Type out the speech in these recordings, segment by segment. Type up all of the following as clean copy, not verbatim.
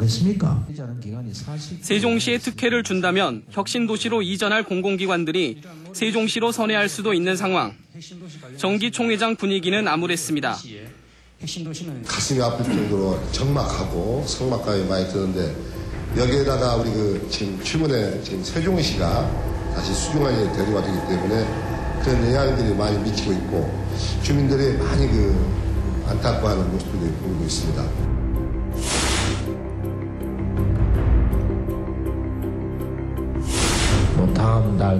하겠습니까? 세종시에 특혜를 준다면 혁신도시로 이전할 공공기관들이 세종시로 선회할 수도 있는 상황. 정기 총회장 분위기는 암울했습니다. 가슴이 아플 정도로 적막하고 성막감이 많이 드는데 여기에다가 우리 지금 최근에 지금 세종시가 다시 수중안이 대두가 되기 때문에 그런 영향들이 많이 미치고 있고 주민들이 많이 안타까워하는 모습들이 보이고 있습니다.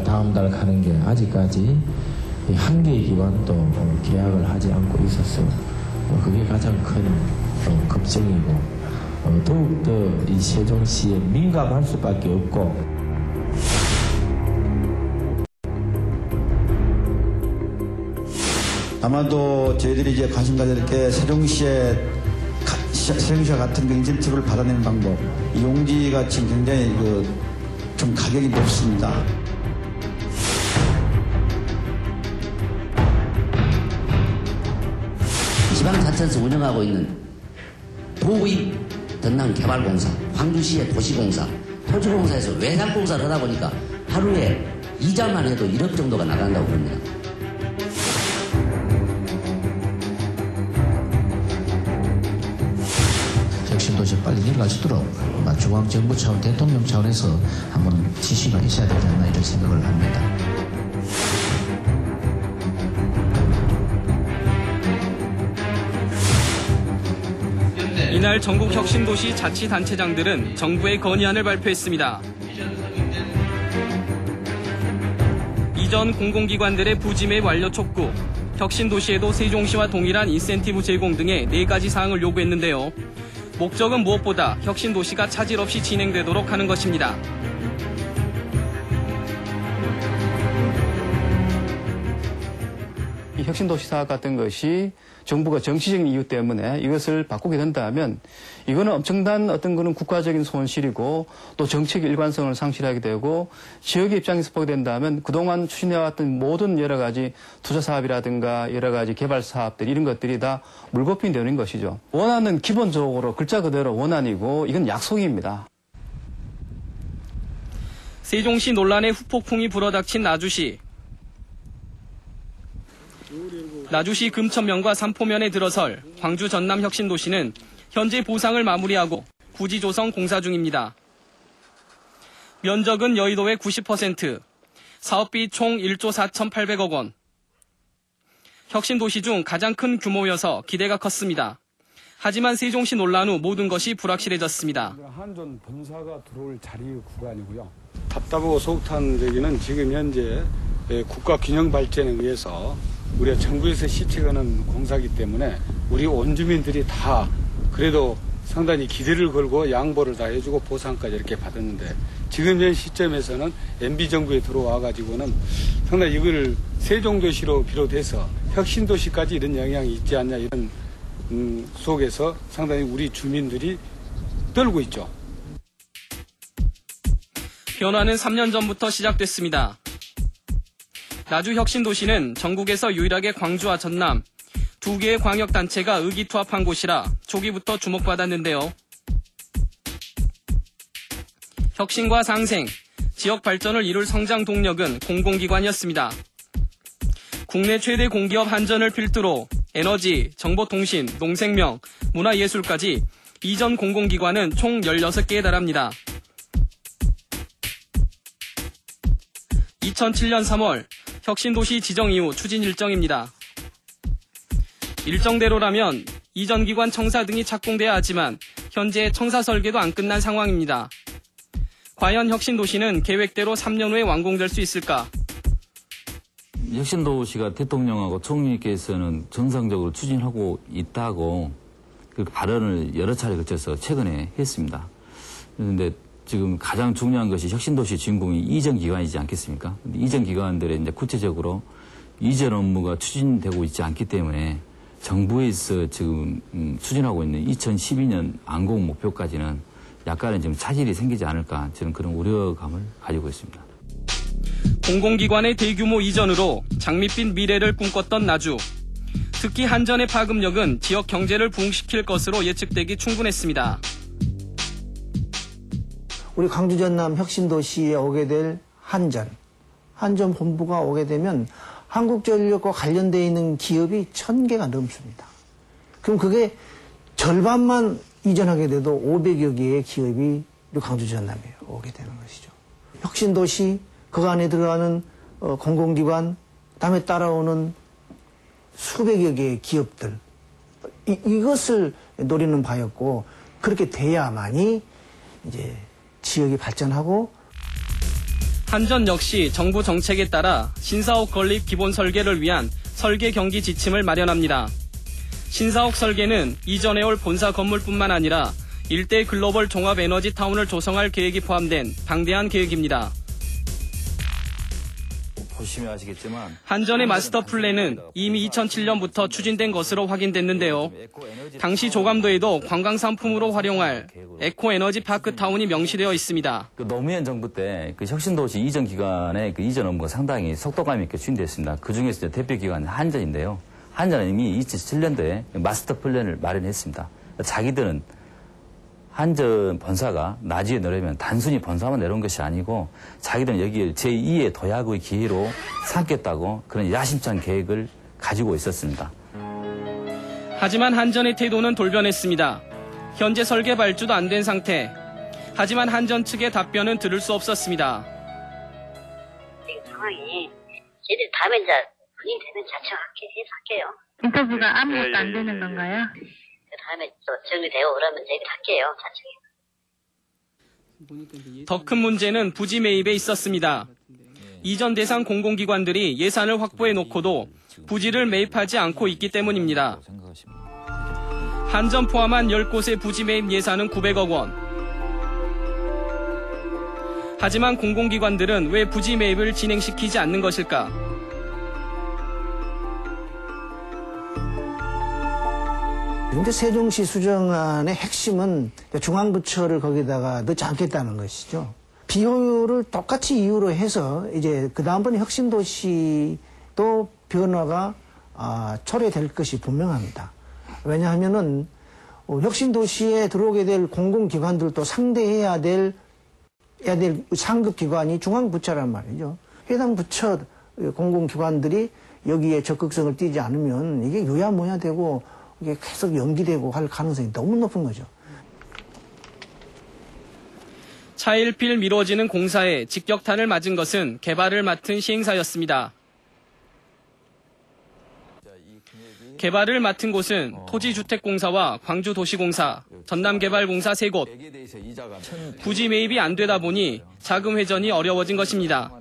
다음 달 가는 게 아직까지 한 개의 기관도 계약을 하지 않고 있었어요. 그게 가장 큰 걱정이고 더욱더 이 세종시에 민감할 수밖에 없고. 아마도 저희들이 이제 관심 가질 게 세종시와 같은 인센티브를 받아내는 방법. 이 용지가 지금 굉장히 좀 가격이 높습니다. 지방자치에서 운영하고 있는 도입 전남개발공사, 광주시의 도시공사, 토지공사에서 외상공사를 하다 보니까 하루에 이자만 해도 1억 정도가 나간다고 봅니다. 혁신도시 빨리 일어날 수 있도록 중앙정부 차원, 대통령 차원에서 한번 지시가 있어야 되지 않나 이런 생각을 합니다. 이날 전국 혁신도시 자치단체장들은 정부의 건의안을 발표했습니다. 이전 공공기관들의 부지매 완료 촉구, 혁신도시에도 세종시와 동일한 인센티브 제공 등의 4가지 사항을 요구했는데요. 목적은 무엇보다 혁신도시가 차질 없이 진행되도록 하는 것입니다. 이 혁신도시 사업 같은 것이 정부가 정치적인 이유 때문에 이것을 바꾸게 된다면 이거는 엄청난 거는 국가적인 손실이고 또 정책의 일관성을 상실하게 되고 지역의 입장에서 보게 된다면 그동안 추진해왔던 모든 여러 가지 투자 사업이라든가 여러 가지 개발 사업들 이런 것들이 다 물거품이 되는 것이죠. 원안은 기본적으로 글자 그대로 원안이고 이건 약속입니다. 세종시 논란의 후폭풍이 불어닥친 나주시. 나주시 금천면과 삼포면에 들어설 광주 전남 혁신도시는 현재 보상을 마무리하고 부지 조성 공사 중입니다. 면적은 여의도의 90%, 사업비 총 1조 4,800억 원. 혁신도시 중 가장 큰 규모여서 기대가 컸습니다. 하지만 세종시 논란 후 모든 것이 불확실해졌습니다. 한전 본사가 들어올 자리 구간이고요. 답답하고 속탄 얘기는 지금 현재 국가 균형 발전에 의해서 우리가 정부에서 시책하는 공사기 때문에 우리 원주민들이 다 그래도 상당히 기대를 걸고 양보를 다 해주고 보상까지 이렇게 받았는데 지금 현 시점에서는 MB정부에 들어와가지고는 상당히 이걸 세종도시로 비롯해서 혁신도시까지 이런 영향이 있지 않냐 이런 속에서 상당히 우리 주민들이 떨고 있죠. 변화는 3년 전부터 시작됐습니다. 나주 혁신도시는 전국에서 유일하게 광주와 전남 2개의 광역단체가 의기투합한 곳이라 초기부터 주목받았는데요. 혁신과 상생, 지역 발전을 이룰 성장 동력은 공공기관이었습니다. 국내 최대 공기업 한전을 필두로 에너지, 정보통신, 농생명, 문화예술까지 이전 공공기관은 총 16개에 달합니다. 2007년 3월 혁신도시 지정 이후 추진 일정입니다. 일정대로라면 이전 기관 청사 등이 착공돼야 하지만 현재 청사 설계도 안 끝난 상황입니다. 과연 혁신도시는 계획대로 3년 후에 완공될 수 있을까? 혁신도시가 대통령하고 총리께서는 정상적으로 추진하고 있다고 그 발언을 여러 차례 거쳐서 최근에 했습니다. 그런데 지금 가장 중요한 것이 혁신도시 주인공이 이전 기관이지 않겠습니까? 근데 이전 기관들의 이제 구체적으로 이전 업무가 추진되고 있지 않기 때문에 정부에서 지금 추진하고 있는 2012년 완공 목표까지는 약간은 지금 차질이 생기지 않을까 저는 그런 우려감을 가지고 있습니다. 공공기관의 대규모 이전으로 장밋빛 미래를 꿈꿨던 나주. 특히 한전의 파급력은 지역 경제를 부흥시킬 것으로 예측되기 충분했습니다. 우리 광주 전남 혁신도시에 오게 될 한전 본부가 오게 되면 한국전력과 관련되어 있는 기업이 1000개가 넘습니다. 그럼 그게 절반만 이전하게 돼도 500여 개의 기업이 우리 광주 전남에 오게 되는 것이죠. 혁신도시, 그 안에 들어가는 공공기관, 다음에 따라오는 수백여 개의 기업들, 이것을 노리는 바였고, 그렇게 돼야만이 이제 지역이 발전하고. 한전 역시 정부 정책에 따라 신사옥 건립 기본 설계를 위한 설계 경기 지침을 마련합니다. 신사옥 설계는 이전해올 본사 건물뿐만 아니라 일대 글로벌 종합 에너지 타운을 조성할 계획이 포함된 방대한 계획입니다. 보시면 아시겠지만 한전의 마스터 플랜은 이미 2007년부터 추진된 것으로 확인됐는데요. 당시 조감도에도 관광 상품으로 활용할 에코 에너지 파크 타운이 명시되어 있습니다. 노무현 정부 때 그 혁신도시 이전 기간의 그 이전 업무가 상당히 속도감 있게 추진됐습니다. 그 중에서 대표 기관은 한전인데요. 한전은 이미 2007년도에 마스터 플랜을 마련했습니다. 자기들은 한전 본사가 나주에 내려면 단순히 본사만 내려온 것이 아니고 자기들은 여기를 제2의 도약의 기회로 삼겠다고 그런 야심찬 계획을 가지고 있었습니다. 하지만 한전의 태도는 돌변했습니다. 현재 설계 발주도 안 된 상태. 하지만 한전 측의 답변은 들을 수 없었습니다. 지금 상황이 저희들 다음에 이제 군인 되면 자체가 해서 할게요. 인터뷰가 아무것도 안 되는 건가요? 그 다음에 또 정리되고 그러면 저희들 할게요. 자체. 더 큰 문제는 부지 매입에 있었습니다. 이전 대상 공공기관들이 예산을 확보해 놓고도 부지를 매입하지 않고 있기 때문입니다. 한전 포함한 10곳의 부지 매입 예산은 900억 원. 하지만 공공기관들은 왜 부지 매입을 진행시키지 않는 것일까? 그런데 세종시 수정안의 핵심은 중앙부처를 거기다가 넣지 않겠다는 것이죠. 비효율을 똑같이 이유로 해서 이제 그 다음번에 혁신도시도 변화가 초래될 것이 분명합니다. 왜냐하면은 혁신도시에 들어오게 될 공공기관들도 상대해야 될 상급기관이 중앙부처란 말이죠. 해당 부처 공공기관들이 여기에 적극성을 띠지 않으면 이게 유야무야 되고 이게 계속 연기되고 할 가능성이 너무 높은 거죠. 차일필 미뤄지는 공사에 직격탄을 맞은 것은 개발을 맡은 시행사였습니다. 개발을 맡은 곳은 토지주택공사와 광주도시공사, 전남개발공사 3곳. 부지 매입이 안 되다 보니 자금 회전이 어려워진 것입니다.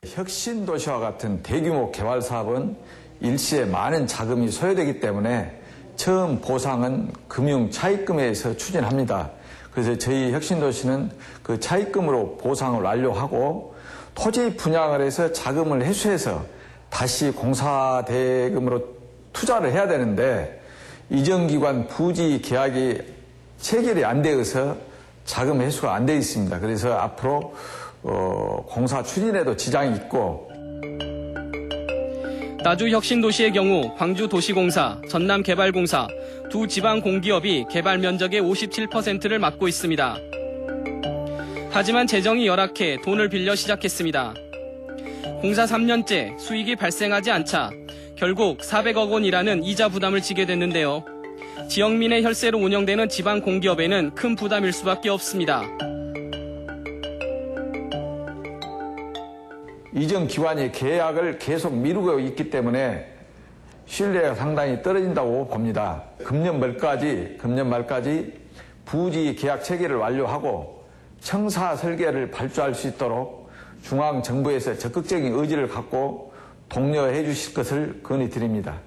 혁신도시와 같은 대규모 개발 사업은 일시에 많은 자금이 소요되기 때문에 처음 보상은 금융 차입금에서 추진합니다. 그래서 저희 혁신도시는 그 차입금으로 보상을 완료하고 토지 분양을 해서 자금을 회수해서 다시 공사 대금으로 투자를 해야 되는데 이전기관 부지 계약이 체결이 안 되어서 자금 회수가 안 되어 있습니다. 그래서 앞으로 공사 추진에도 지장이 있고. 나주 혁신도시의 경우 광주도시공사, 전남개발공사 두 지방 공기업이 개발 면적의 57%를 맡고 있습니다. 하지만 재정이 열악해 돈을 빌려 시작했습니다. 공사 3년째 수익이 발생하지 않자 결국 400억 원이라는 이자 부담을 지게 됐는데요. 지역민의 혈세로 운영되는 지방 공기업에는 큰 부담일 수밖에 없습니다. 이전 기관이 계약을 계속 미루고 있기 때문에 신뢰가 상당히 떨어진다고 봅니다. 금년 말까지 부지 계약 체계를 완료하고 청사 설계를 발주할 수 있도록 중앙정부에서 적극적인 의지를 갖고 독려해 주실 것을 건의드립니다.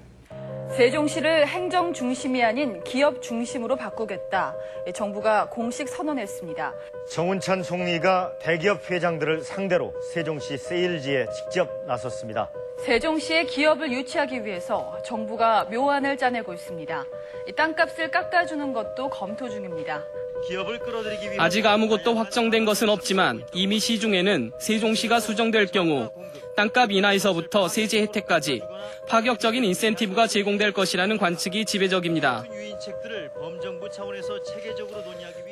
세종시를 행정 중심이 아닌 기업 중심으로 바꾸겠다. 정부가 공식 선언했습니다. 정운찬 총리가 대기업 회장들을 상대로 세종시 세일즈에 직접 나섰습니다. 세종시의 기업을 유치하기 위해서 정부가 묘안을 짜내고 있습니다. 땅값을 깎아주는 것도 검토 중입니다. 기업을 끌어들이기 위해 아직 아무것도 확정된 것은 없지만 이미 시중에는 세종시가 수정될 경우 땅값 인하에서부터 세제 혜택까지 파격적인 인센티브가 제공될 것이라는 관측이 지배적입니다. 유인책들을 범정부 차원에서 체계적으로 논의하기